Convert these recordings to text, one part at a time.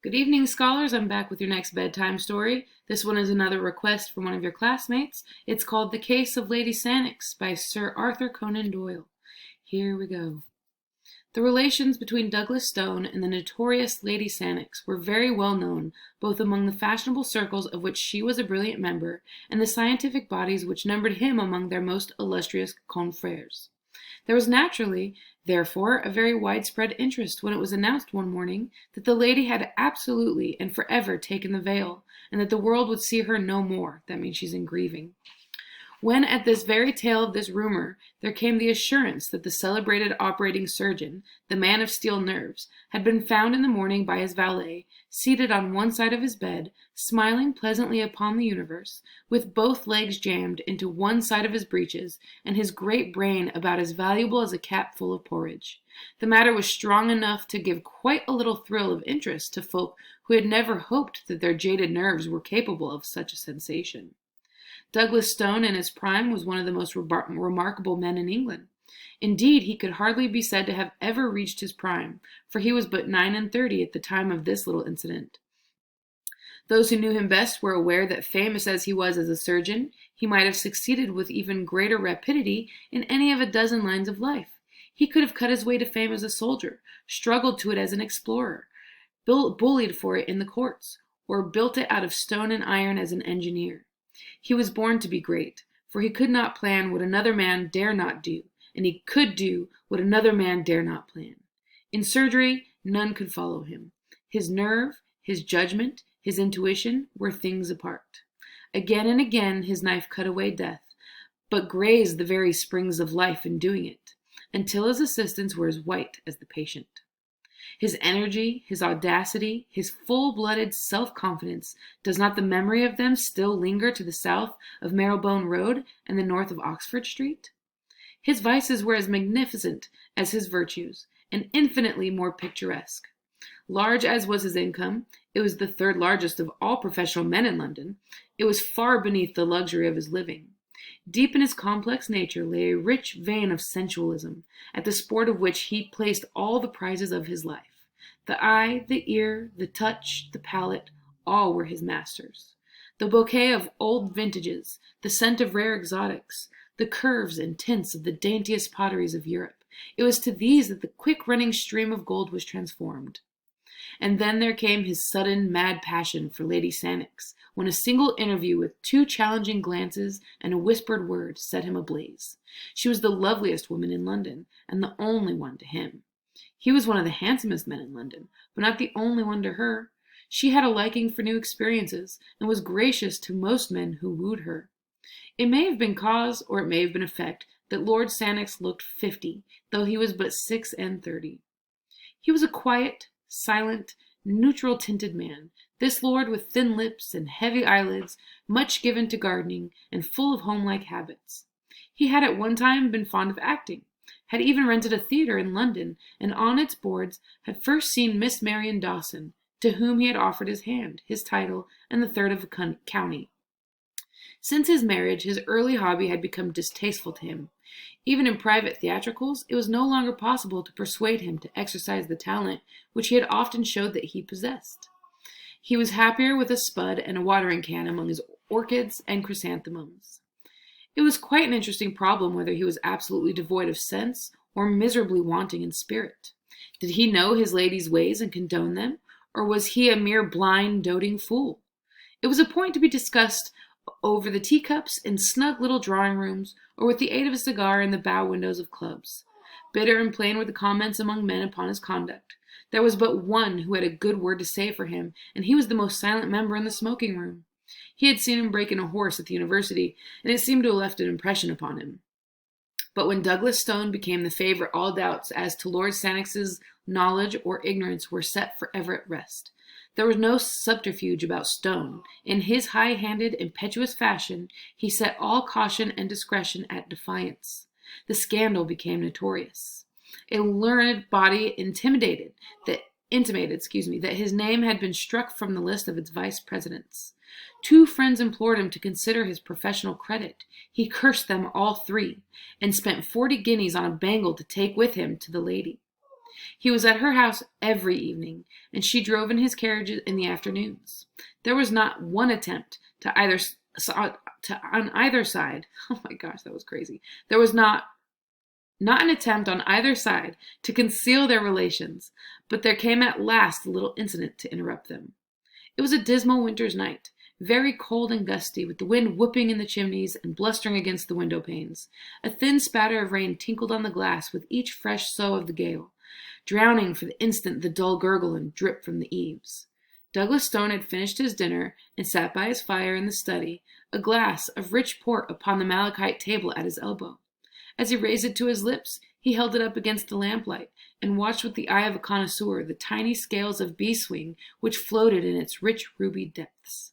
Good evening, scholars. I'm back with your next bedtime story. This one is another request from one of your classmates. It's called The Case of Lady Sannox by Sir Arthur Conan Doyle. Here we go. The relations between Douglas Stone and the notorious Lady Sannox were very well known, both among the fashionable circles of which she was a brilliant member, and the scientific bodies which numbered him among their most illustrious confrères. There was naturally, therefore, a very widespread interest when it was announced one morning that the lady had absolutely and forever taken the veil, and that the world would see her no more. That means she's in grieving. When at this very tale of this rumor there came the assurance that the celebrated operating surgeon, the man of steel nerves, had been found in the morning by his valet, seated on one side of his bed, smiling pleasantly upon the universe, with both legs jammed into one side of his breeches, and his great brain about as valuable as a cap full of porridge, the matter was strong enough to give quite a little thrill of interest to folk who had never hoped that their jaded nerves were capable of such a sensation. Douglas Stone in his prime was one of the most remarkable men in England. Indeed, he could hardly be said to have ever reached his prime, for he was but 39 at the time of this little incident. Those who knew him best were aware that, famous as he was as a surgeon, he might have succeeded with even greater rapidity in any of a dozen lines of life. He could have cut his way to fame as a soldier, struggled to it as an explorer, bullied for it in the courts, or built it out of stone and iron as an engineer. He was born to be great, for he could not plan what another man dare not do, and he could do what another man dare not plan. In surgery, none could follow him. His nerve, his judgment, his intuition were things apart. Again and again his knife cut away death, but grazed the very springs of life in doing it, until his assistants were as white as the patient. His energy, his audacity, his full-blooded self-confidence, does not the memory of them still linger to the south of Marylebone Road and the north of Oxford Street? His vices were as magnificent as his virtues, and infinitely more picturesque. Large as was his income, it was the third largest of all professional men in London. It was far beneath the luxury of his living. Deep in his complex nature lay a rich vein of sensualism, at the sport of which he placed all the prizes of his life. The eye, the ear, the touch, the palate, all were his masters. The bouquet of old vintages, the scent of rare exotics, the curves and tints of the daintiest potteries of Europe, it was to these that the quick-running stream of gold was transformed. And then there came his sudden mad passion for Lady Sannox, when a single interview with 2 challenging glances and a whispered word set him ablaze. She was the loveliest woman in London, and the only one to him. He was one of the handsomest men in London, but not the only one to her. She had a liking for new experiences, and was gracious to most men who wooed her. It may have been cause, or it may have been effect, that Lord Sannox looked 50, though he was but 36. He was a quiet, silent, neutral-tinted man, this lord with thin lips and heavy eyelids, much given to gardening, and full of homelike habits. He had at one time been fond of acting, had even rented a theatre in London, and on its boards had first seen Miss Marian Dawson, to whom he had offered his hand, his title, and the third of a county. Since his marriage, his early hobby had become distasteful to him. Even in private theatricals, it was no longer possible to persuade him to exercise the talent which he had often showed that he possessed. He was happier with a spud and a watering can among his orchids and chrysanthemums. It was quite an interesting problem whether he was absolutely devoid of sense or miserably wanting in spirit. Did he know his lady's ways and condone them, or was he a mere blind, doting fool? It was a point to be discussed over the teacups in snug little drawing-rooms, or with the aid of a cigar in the bow windows of clubs. Bitter and plain were the comments among men upon his conduct. There was but one who had a good word to say for him, and he was the most silent member in the smoking-room. He had seen him break in a horse at the university, and it seemed to have left an impression upon him. But when Douglas Stone became the favorite, all doubts as to Lord Sannox's knowledge or ignorance were set forever at rest. There was no subterfuge about Stone. In his high-handed, impetuous fashion, he set all caution and discretion at defiance. The scandal became notorious. A learned body intimated that his name had been struck from the list of its vice-presidents. 2 friends implored him to consider his professional credit. He cursed them all 3, and spent 40 guineas on a bangle to take with him to the lady. He was at her house every evening, and she drove in his carriage in the afternoons. There was not one attempt on either side. Oh my gosh, that was crazy. There was not an attempt on either side to conceal their relations, but there came at last a little incident to interrupt them. It was a dismal winter's night, very cold and gusty, with the wind whooping in the chimneys and blustering against the window panes. A thin spatter of rain tinkled on the glass with each fresh sough of the gale, drowning for the instant the dull gurgle and drip from the eaves. Douglas Stone had finished his dinner and sat by his fire in the study, a glass of rich port upon the malachite table at his elbow. As he raised it to his lips, he held it up against the lamplight and watched with the eye of a connoisseur the tiny scales of beeswing which floated in its rich ruby depths.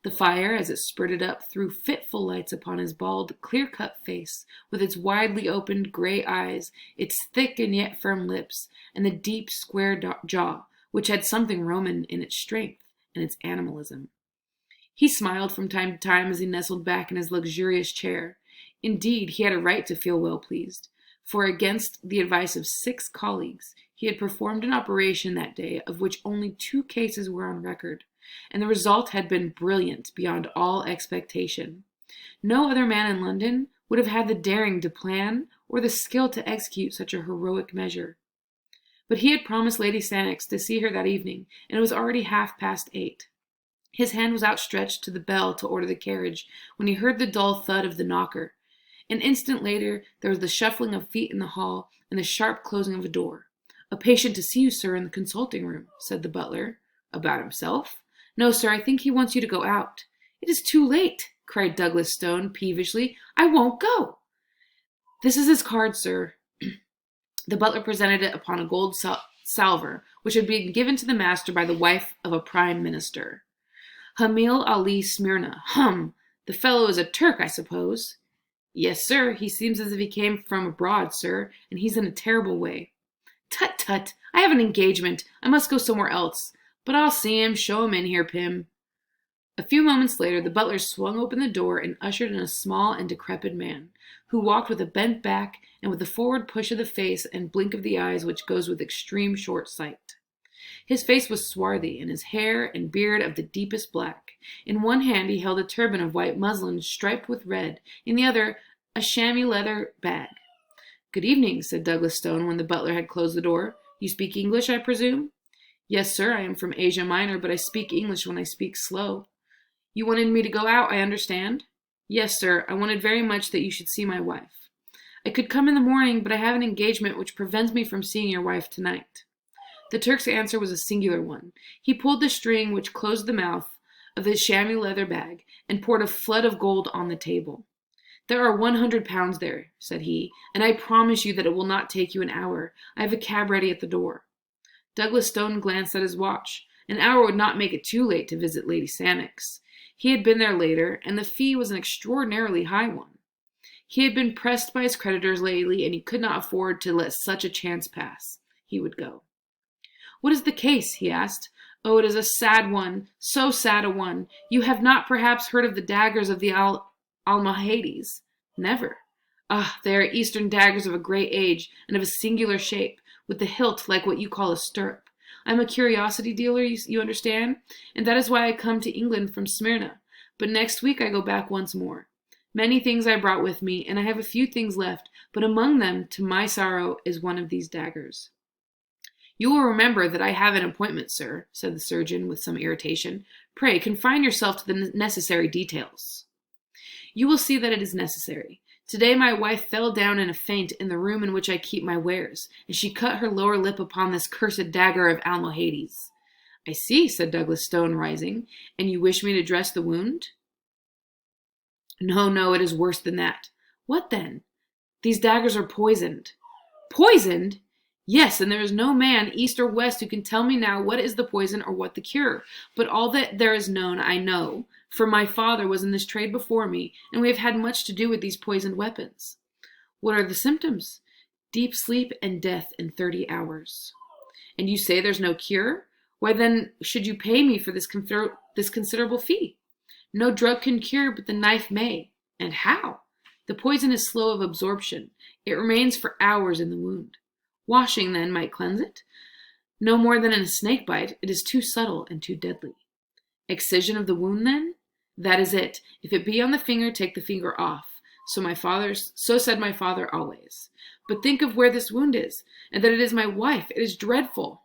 The fire, as it spurted up, threw fitful lights upon his bald, clear-cut face, with its widely opened gray eyes, its thick and yet firm lips, and the deep, square jaw, which had something Roman in its strength and its animalism. He smiled from time to time as he nestled back in his luxurious chair. Indeed, he had a right to feel well pleased, for against the advice of 6 colleagues, he had performed an operation that day of which only 2 cases were on record, and the result had been brilliant beyond all expectation. No other man in London would have had the daring to plan or the skill to execute such a heroic measure. But he had promised Lady Sannox to see her that evening, and it was already 8:30. His hand was outstretched to the bell to order the carriage when he heard the dull thud of the knocker. An instant later there was the shuffling of feet in the hall and the sharp closing of a door. "A patient to see you, sir, in the consulting room," said the butler. "About himself?" "No, sir, I think he wants you to go out." "It is too late," cried Douglas Stone peevishly. "I won't go." "This is his card, sir." The butler presented it upon a gold salver, which had been given to the master by the wife of a prime minister. "Hamil Ali Smyrna. Hum! The fellow is a Turk, I suppose?" "Yes, sir. He seems as if he came from abroad, sir, and he's in a terrible way." "Tut, tut! I have an engagement. I must go somewhere else. But I'll see him. Show him in here, Pym." A few moments later the butler swung open the door and ushered in a small and decrepit man, who walked with a bent back and with the forward push of the face and blink of the eyes which goes with extreme short sight. His face was swarthy, and his hair and beard of the deepest black. In one hand he held a turban of white muslin striped with red, in the other a chamois leather bag. "Good evening," said Douglas Stone when the butler had closed the door. "You speak English, I presume?" "Yes, sir, I am from Asia Minor, but I speak English when I speak slow." "You wanted me to go out, I understand?" "Yes, sir, I wanted very much that you should see my wife." "I could come in the morning, but I have an engagement which prevents me from seeing your wife tonight." The Turk's answer was a singular one. He pulled the string which closed the mouth of the chamois leather bag, and poured a flood of gold on the table. "There are £100 there," said he, "and I promise you that it will not take you an hour. I have a cab ready at the door." Douglas Stone glanced at his watch. An hour would not make it too late to visit Lady Sannox. He had been there later, and the fee was an extraordinarily high one. He had been pressed by his creditors lately, and he could not afford to let such a chance pass. He would go. "What is the case?" he asked. "Oh, it is a sad one, so sad a one. You have not perhaps heard of the daggers of the Almohades?" "Never." "Ah, they are Eastern daggers of a great age, and of a singular shape, with the hilt like what you call a stirrup. I am a curiosity dealer, you understand, and that is why I come to England from Smyrna. But next week I go back once more. Many things I brought with me, and I have a few things left, but among them, to my sorrow, is one of these daggers." "You will remember that I have an appointment, sir," said the surgeon with some irritation. "Pray confine yourself to the necessary details." "You will see that it is necessary. Today my wife fell down in a faint in the room in which I keep my wares, and she cut her lower lip upon this cursed dagger of Almohades." "I see," said Douglas Stone, rising. "And you wish me to dress the wound?" "No, no, it is worse than that." "What then?" "These daggers are poisoned." "Poisoned?" "Yes, and there is no man, east or west, who can tell me now what is the poison or what the cure. But all that there is known I know, for my father was in this trade before me, and we have had much to do with these poisoned weapons." "What are the symptoms?" "Deep sleep and death in 30 hours." "And you say there's no cure? Why then should you pay me for this considerable fee?" "No drug can cure, but the knife may." "And how?" "The poison is slow of absorption. It remains for hours in the wound." Washing, then, might cleanse it? No more than in a snake bite. It is too subtle and too deadly. Excision of the wound, then? That is it. If it be on the finger, take the finger off. So said my father always. But think of where this wound is, and that it is my wife. It is dreadful.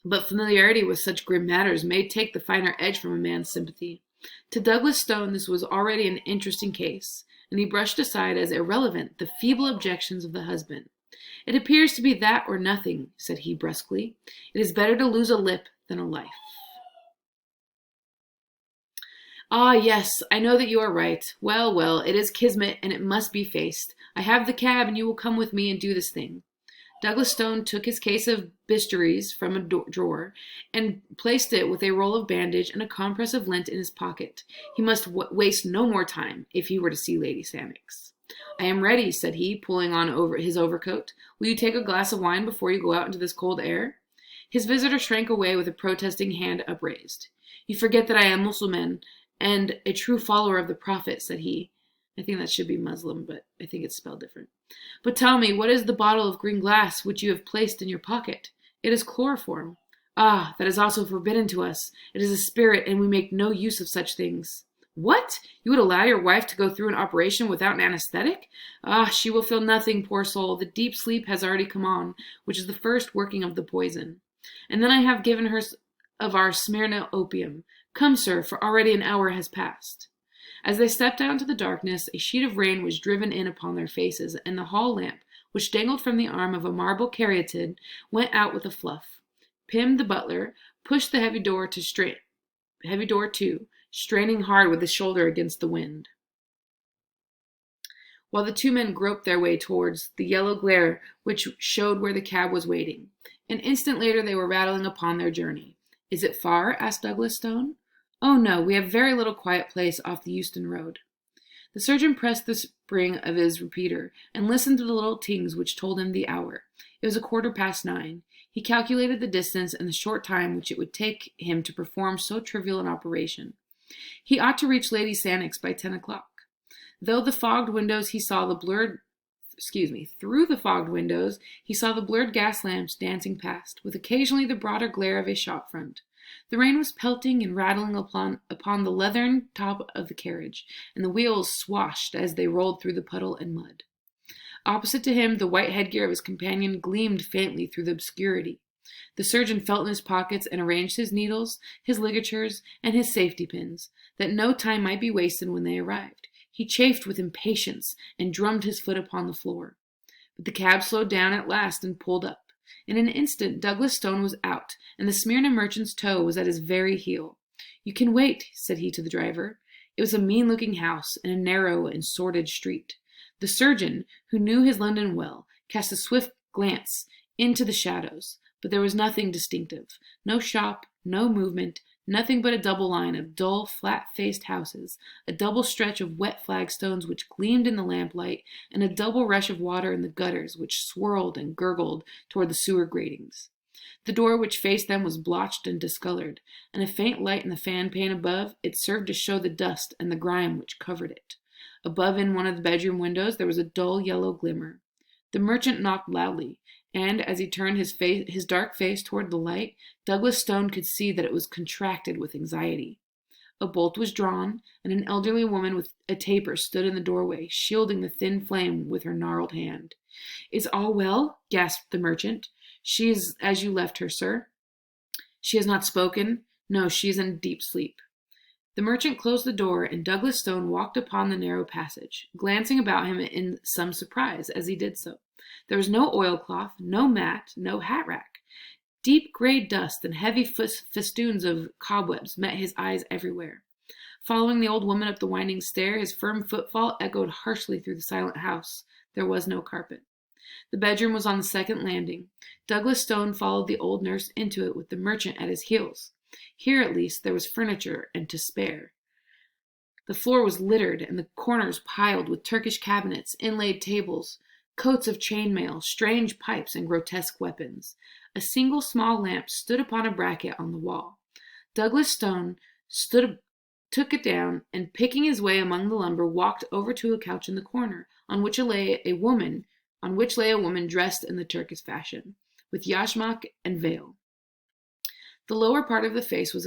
But familiarity with such grim matters may take the finer edge from a man's sympathy. To Douglas Stone this was already an interesting case, and he brushed aside as irrelevant the feeble objections of the husband. It appears to be that or nothing, said he brusquely. It is better to lose a lip than a life. Ah, yes, I know that you are right. Well, well, it is kismet, and it must be faced. I have the cab, and you will come with me and do this thing. Douglas Stone took his case of bistouries from a drawer and placed it with a roll of bandage and a compress of lint in his pocket. He must waste no more time if he were to see Lady Sannox. I am ready, said he, pulling on his overcoat. Will you take a glass of wine before you go out into this cold air? His visitor shrank away with a protesting hand upraised. You forget that I am Mussulman and a true follower of the Prophet, said he. I think that should be Muslim, but I think it's spelled different. But tell me, what is the bottle of green glass which you have placed in your pocket? It is chloroform. Ah, that is also forbidden to us. It is a spirit, and we make no use of such things. What? You would allow your wife to go through an operation without an anesthetic? Ah, she will feel nothing, poor soul. The deep sleep has already come on, which is the first working of the poison. And then I have given her of our Smyrna opium. Come, sir, for already an hour has passed. As they stepped out into the darkness, a sheet of rain was driven in upon their faces, and the hall lamp, which dangled from the arm of a marble caryatid, went out with a fluff. Pym, the butler, pushed the heavy door to, straining hard with his shoulder against the wind, while the two men groped their way towards the yellow glare which showed where the cab was waiting. An instant later they were rattling upon their journey. Is it far? Asked Douglas Stone. Oh, no, we have very little quiet place off the Euston Road. The surgeon pressed the spring of his repeater and listened to the little tings which told him the hour. It was 9:15. He calculated the distance and the short time which it would take him to perform so trivial an operation. He ought to reach Lady Sannox by 10 o'clock. Through the fogged windows he saw the blurred gas lamps dancing past, with occasionally the broader glare of a shop front. The rain was pelting and rattling upon the leathern top of the carriage, and the wheels swashed as they rolled through the puddle and mud. Opposite to him, the white headgear of his companion gleamed faintly through the obscurity. The surgeon felt in his pockets and arranged his needles, his ligatures, and his safety pins, that no time might be wasted when they arrived. He chafed with impatience and drummed his foot upon the floor. But the cab slowed down at last and pulled up. In an instant Douglas Stone was out, and the Smyrna merchant's toe was at his very heel. You can wait, said he to the driver. It was a mean-looking house in a narrow and sordid street. The surgeon, who knew his London well, cast a swift glance into the shadows, but there was nothing distinctive. No shop, no movement, nothing but a double line of dull, flat-faced houses, a double stretch of wet flagstones which gleamed in the lamplight, and a double rush of water in the gutters which swirled and gurgled toward the sewer gratings. The door which faced them was blotched and discolored, and a faint light in the fan pane above it served to show the dust and the grime which covered it. Above, in one of the bedroom windows, there was a dull yellow glimmer. The merchant knocked loudly, and as he turned his dark face toward the light, Douglas Stone could see that it was contracted with anxiety. A bolt was drawn, and an elderly woman with a taper stood in the doorway, shielding the thin flame with her gnarled hand. Is all well? Gasped the merchant. She is as you left her, sir. She has not spoken? No, she is in deep sleep. The merchant closed the door, and Douglas Stone walked upon the narrow passage, glancing about him in some surprise as he did so. There was no oilcloth, no mat, no hat-rack. Deep gray dust and heavy festoons of cobwebs met his eyes everywhere. Following the old woman up the winding stair, his firm footfall echoed harshly through the silent house. There was no carpet. The bedroom was on the second landing. Douglas Stone followed the old nurse into it with the merchant at his heels. Here, at least, there was furniture and to spare. The floor was littered, and the corners piled with Turkish cabinets, inlaid tables, coats of chainmail, strange pipes, and grotesque weapons. A single small lamp stood upon a bracket on the wall. Douglas Stone took it down, and picking his way among the lumber, walked over to a couch in the corner, on which lay a woman on which lay a woman dressed in the Turkish fashion, with yashmak and veil. The lower part of the face was